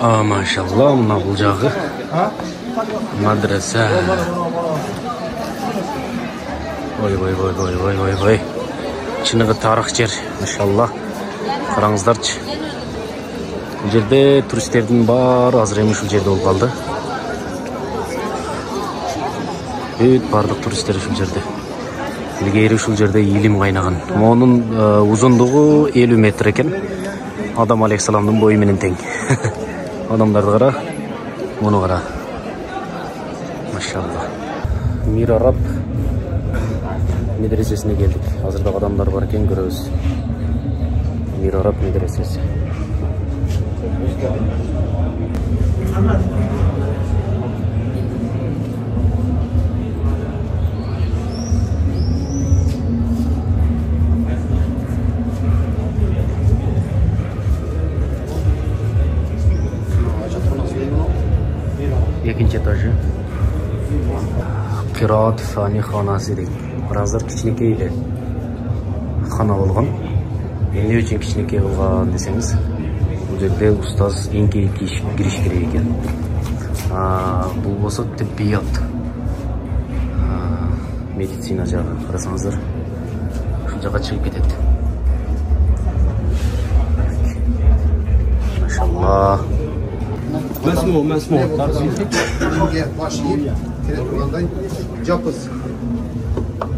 Maşallah, mına bul jagı madrasa. Oy. Çınıgı tarih jer, maşallah. Qarаңыздарчы. Бұл жерде туристердің бар, азыр эми ушул жерде болуп калды. Бүт бардык туристер ушул жерде. Илгери ушул жерде илим кайнаган. Монун узундугу 50 метр экен. Адам алейхисаламдын бою менен тең. Адамдарды кара, муну кара. Машалла. Мир Араб медресесине келдик. Азыр да адамдар бар экен, көрөбүз. Мир Араб медресеси. Екінші этажы. Қираат фани ханасы дейт. Қараңыздар, кичинекей эле хана болгон. Эмне үчүн кичинекей кылган десеңиз, бул жерде устаз эңкей кириш керек экен. Бул болсо тиббият. Медицина жагы. Карасаңыздар, ушул жака чыгып кетет. Машалла. Mesmu. Başlayıp, telefonundan capız.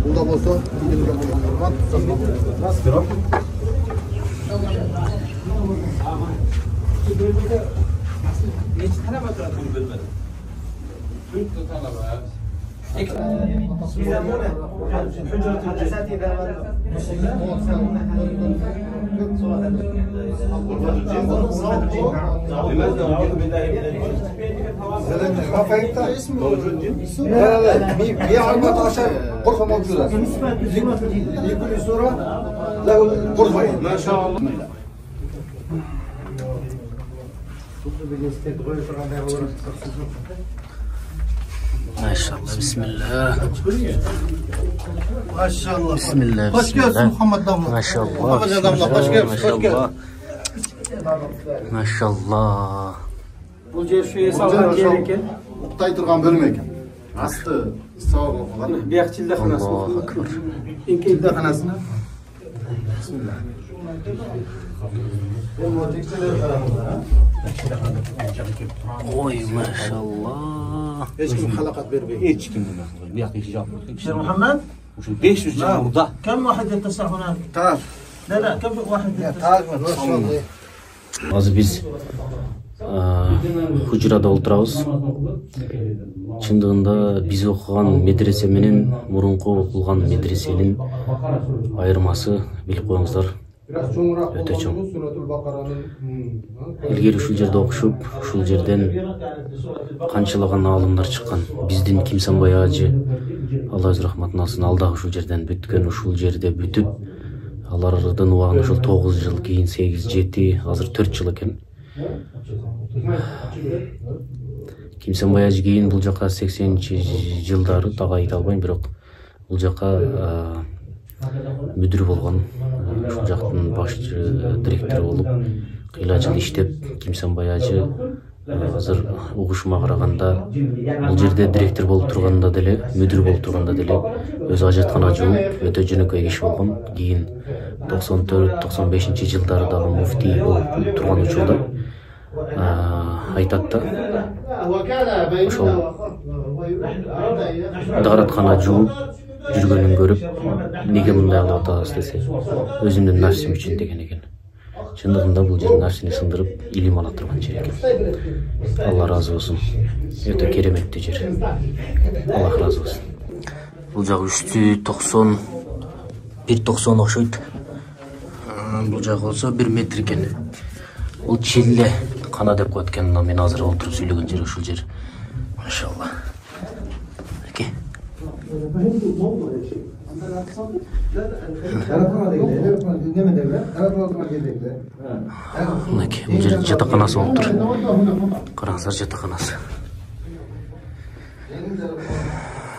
Bunda olsa, gidin yapılan nasıl bir bir arbat aşağı korkma mevcuda. Likuli sura lahu korkmayın. Maşallah. Maşallah, bismillah. Maşallah. Bismillah. Hoş geldin Muhammed Damla. Maşallah. Muhammed Damla, hoş geldin. Maşallah. Bu cerşuya salgan gereken. Uktay durgan bölüm eken. Astı, sağ falan. Bir yakçılda kanası. Allahu akbar. İnkilde kanasına. Bismillah. Oy maşallah. Hiç kim halakat vermiyor. Hiç kim bilmez. Bir yakın icap. شيخ محمد Şu 500 can burada. كم واحد يتسع هناك؟ Taş. لا كم واحد يتسع؟ Taş mı? Maşallah. Azı biz hujrada oturabız. Чындыгында биз окуган медресе менен мурунку окулган медресенин айырмасы билип коюңуздар. Biraz çoğurak Öte çoğ. Suratul Bakara'nın Илгери ушул жерде окушуп, ушул жерден канчалаган аалымдар чыккан. Биздин Кимсанбай ажы, Алла өз рахматын алсын, алда ушул жерден бүткөн, ушул жерде бүтүп, алардын убагында ушул 9 жыл кийин 8-7, азыр 4 жыл экен. Кимсанбай ажы кийин бул жака 80-жылдары так айта албайм, бирок бул жака мүдүр болгон, ушул жактын башчы директору болуп, кыйла жыл иштеп, Кимсанбай ажы азыр угушума караганда бул жерде директор болуп турганда деле, мүдүр болуп турганда деле өзү ажаткана жууп, өтө жөнөкөй киши болгон. Кийин 94-95 жылдары дагы муфтий болуп турган учурда айтат да, ошол даараткана жууп жүргөнүн көрүп, неге мындай кылып атабыз десе, өзүмдүн нафсим үчүн деген экен. Чындыгында бул жер нафсини сындырып, илим ала турган жер экен. Алла разы болсун. Өтө кереметтүү жер. Алла разы болсун. Бул жагы 390 190 окшойт. Бул жагы болсо 1 метр экен. Бул чилле кана деп коет экен. Мен азыр отуруп сүйлөгөн жер ушул жер. Машалла. Оке. Мынакей, бул жер жатаканасы болуп тур. Караңыздар, жатаканасы.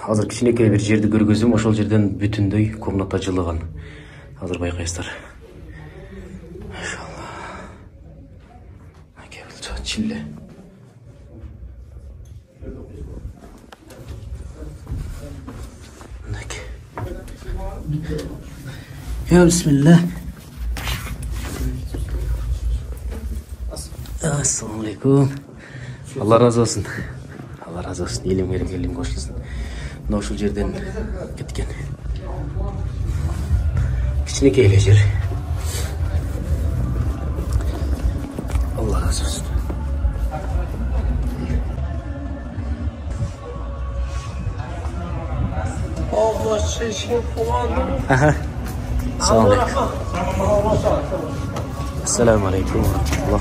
Азыр кичинекей бир жерди көргөзөм, ошол жерден бүтүндөй комната жылыган. Азыр байкайсыздар. Машалла. Çille. Ya bismillah. Assalamu alaikum. Allah razı olsun. Allah razı olsun. Elim koşulsun. Mına uşul жерден кеткен. Кичинекей эле жер. Allah razı olsun. Allah şeşkin kullandım. Assalamu alaikum. Assalamu alaikum. Allah.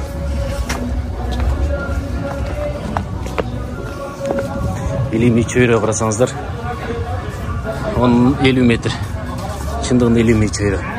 Elimi çöyre qarasanızlar. 50 metr. Çındığında 50 çöyre.